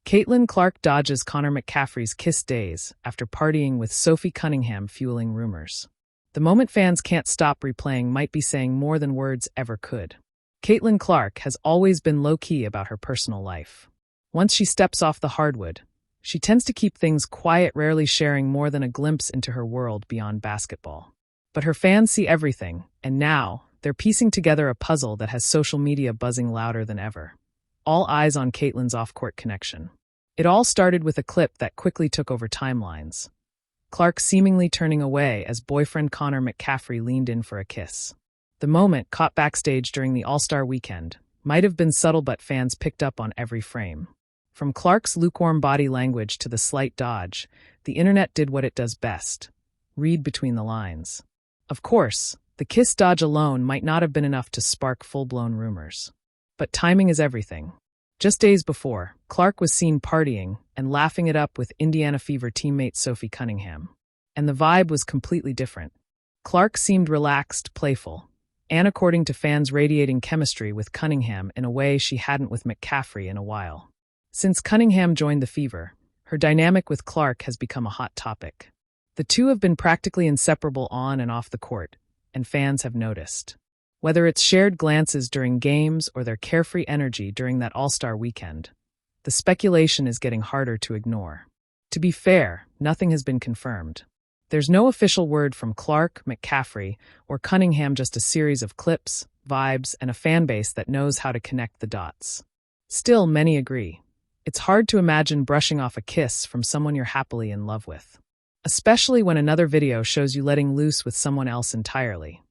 Caitlin Clark dodges Connor McCaffery's kiss days after partying with Sophie Cunningham, fueling rumors. The moment fans can't stop replaying might be saying more than words ever could. Caitlin Clark has always been low-key about her personal life. Once she steps off the hardwood, she tends to keep things quiet, rarely sharing more than a glimpse into her world beyond basketball. But her fans see everything, and now they're piecing together a puzzle that has social media buzzing louder than ever. All eyes on Caitlin's off-court connection. It all started with a clip that quickly took over timelines. Clark seemingly turning away as boyfriend Connor McCaffery leaned in for a kiss. The moment, caught backstage during the All-Star weekend, might have been subtle, but fans picked up on every frame. From Clark's lukewarm body language to the slight dodge, the internet did what it does best: read between the lines. Of course, the kiss dodge alone might not have been enough to spark full-blown rumors. But timing is everything. Just days before, Clark was seen partying and laughing it up with Indiana Fever teammate Sophie Cunningham. And the vibe was completely different. Clark seemed relaxed, playful, and according to fans, radiating chemistry with Cunningham in a way she hadn't with McCaffery in a while. Since Cunningham joined the Fever, her dynamic with Clark has become a hot topic. The two have been practically inseparable on and off the court, and fans have noticed. Whether it's shared glances during games or their carefree energy during that All-Star weekend, the speculation is getting harder to ignore. To be fair, nothing has been confirmed. There's no official word from Clark, McCaffery, or Cunningham, just a series of clips, vibes, and a fanbase that knows how to connect the dots. Still, many agree. It's hard to imagine brushing off a kiss from someone you're happily in love with, especially when another video shows you letting loose with someone else entirely.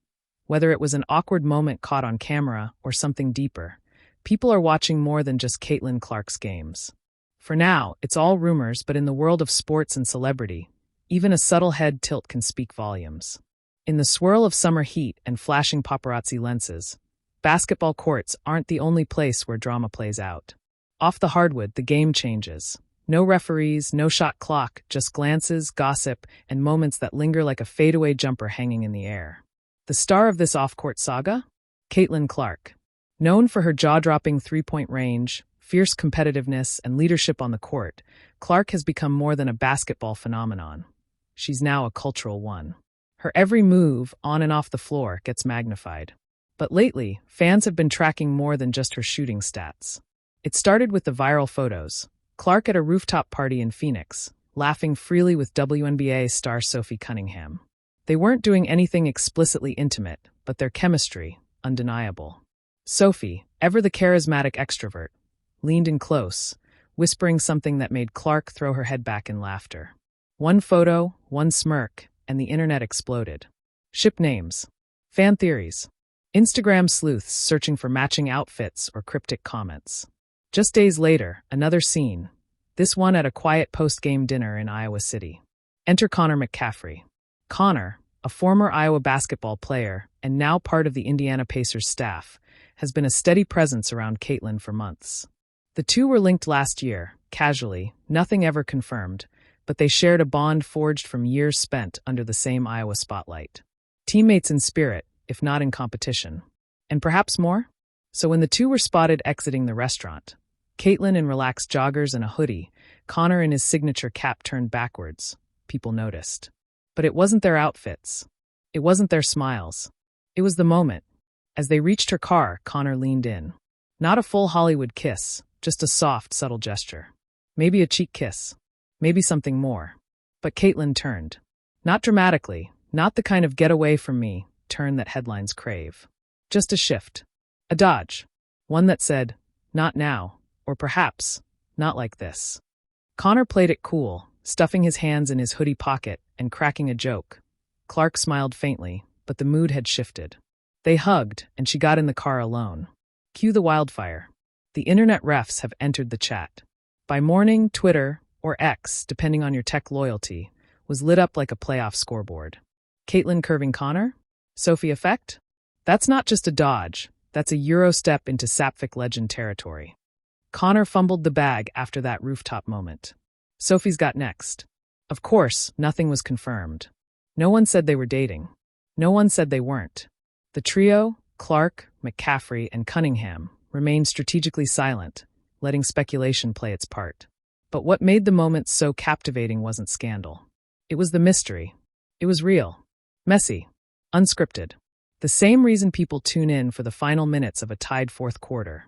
Whether it was an awkward moment caught on camera or something deeper, people are watching more than just Caitlin Clark's games. For now, it's all rumors, but in the world of sports and celebrity, even a subtle head tilt can speak volumes. In the swirl of summer heat and flashing paparazzi lenses, basketball courts aren't the only place where drama plays out. Off the hardwood, the game changes. No referees, no shot clock, just glances, gossip, and moments that linger like a fadeaway jumper hanging in the air. The star of this off-court saga? Caitlin Clark. Known for her jaw-dropping three-point range, fierce competitiveness, and leadership on the court, Clark has become more than a basketball phenomenon. She's now a cultural one. Her every move, on and off the floor, gets magnified. But lately, fans have been tracking more than just her shooting stats. It started with the viral photos. Clark at a rooftop party in Phoenix, laughing freely with WNBA star Sophie Cunningham. They weren't doing anything explicitly intimate, but their chemistry, undeniable. Sophie, ever the charismatic extrovert, leaned in close, whispering something that made Clark throw her head back in laughter. One photo, one smirk, and the internet exploded. Ship names, fan theories, Instagram sleuths searching for matching outfits or cryptic comments. Just days later, another scene, this one at a quiet post-game dinner in Iowa City. Enter Connor McCaffery. Connor, a former Iowa basketball player and now part of the Indiana Pacers staff, has been a steady presence around Caitlin for months. The two were linked last year, casually, nothing ever confirmed, but they shared a bond forged from years spent under the same Iowa spotlight. Teammates in spirit, if not in competition. And perhaps more? So when the two were spotted exiting the restaurant, Caitlin in relaxed joggers and a hoodie, Connor in his signature cap turned backwards, people noticed. But it wasn't their outfits. It wasn't their smiles. It was the moment. As they reached her car, Connor leaned in. Not a full Hollywood kiss, just a soft, subtle gesture. Maybe a cheek kiss. Maybe something more. But Caitlin turned. Not dramatically, not the kind of get away from me turn that headlines crave. Just a shift. A dodge. One that said, not now, or perhaps, not like this. Connor played it cool, stuffing his hands in his hoodie pocket and cracking a joke. Clark smiled faintly, but the mood had shifted. They hugged, and she got in the car alone. Cue the wildfire. The internet refs have entered the chat. By morning, Twitter, or X, depending on your tech loyalty, was lit up like a playoff scoreboard. Caitlin curving Connor? Sophie effect? That's not just a dodge, that's a Euro step into Sapphic legend territory. Connor fumbled the bag after that rooftop moment. Sophie's got next. Of course, nothing was confirmed. No one said they were dating. No one said they weren't. The trio, Clark, McCaffery, and Cunningham, remained strategically silent, letting speculation play its part. But what made the moment so captivating wasn't scandal. It was the mystery. It was real, messy, unscripted. The same reason people tune in for the final minutes of a tied fourth quarter.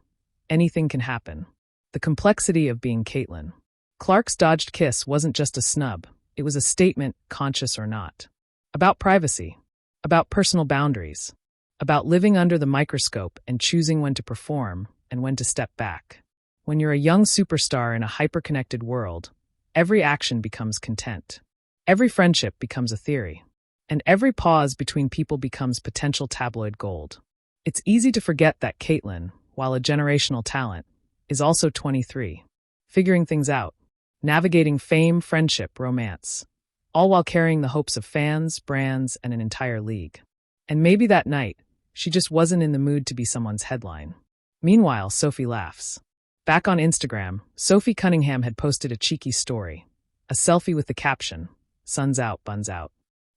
Anything can happen. The complexity of being Caitlin. Clark's dodged kiss wasn't just a snub. It was a statement, conscious or not. About privacy. About personal boundaries. About living under the microscope and choosing when to perform and when to step back. When you're a young superstar in a hyper-connected world, every action becomes content. Every friendship becomes a theory. And every pause between people becomes potential tabloid gold. It's easy to forget that Caitlin, while a generational talent, is also 23, figuring things out, navigating fame, friendship, romance, all while carrying the hopes of fans, brands, and an entire league. And maybe that night, she just wasn't in the mood to be someone's headline. Meanwhile, Sophie laughs. Back on Instagram, Sophie Cunningham had posted a cheeky story, a selfie with the caption, "Sun's out, buns out."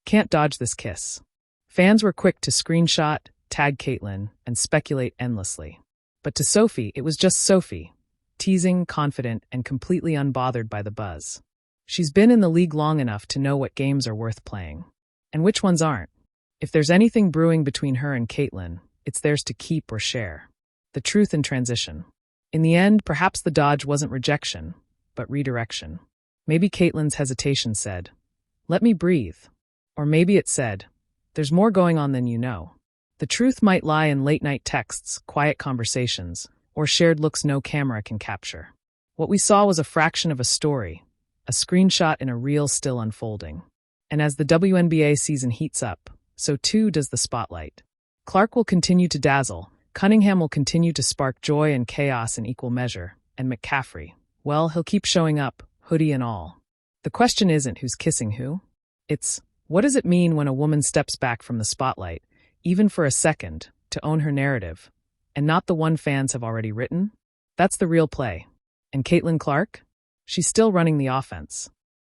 Can't dodge this kiss. Fans were quick to screenshot, tag Caitlin, and speculate endlessly. But to Sophie, it was just Sophie, teasing, confident, and completely unbothered by the buzz. She's been in the league long enough to know what games are worth playing, and which ones aren't. If there's anything brewing between her and Caitlin, it's theirs to keep or share. The truth in transition. In the end, perhaps the dodge wasn't rejection, but redirection. Maybe Caitlin's hesitation said, "Let me breathe." Or maybe it said, "There's more going on than you know." The truth might lie in late-night texts, quiet conversations, or shared looks no camera can capture. What we saw was a fraction of a story, a screenshot in a reel still unfolding. And as the WNBA season heats up, so too does the spotlight. Clark will continue to dazzle, Cunningham will continue to spark joy and chaos in equal measure, and McCaffery, well, he'll keep showing up, hoodie and all. The question isn't who's kissing who. It's, what does it mean when a woman steps back from the spotlight, even for a second, to own her narrative, and not the one fans have already written? That's the real play. And Caitlin Clark? She's still running the offense.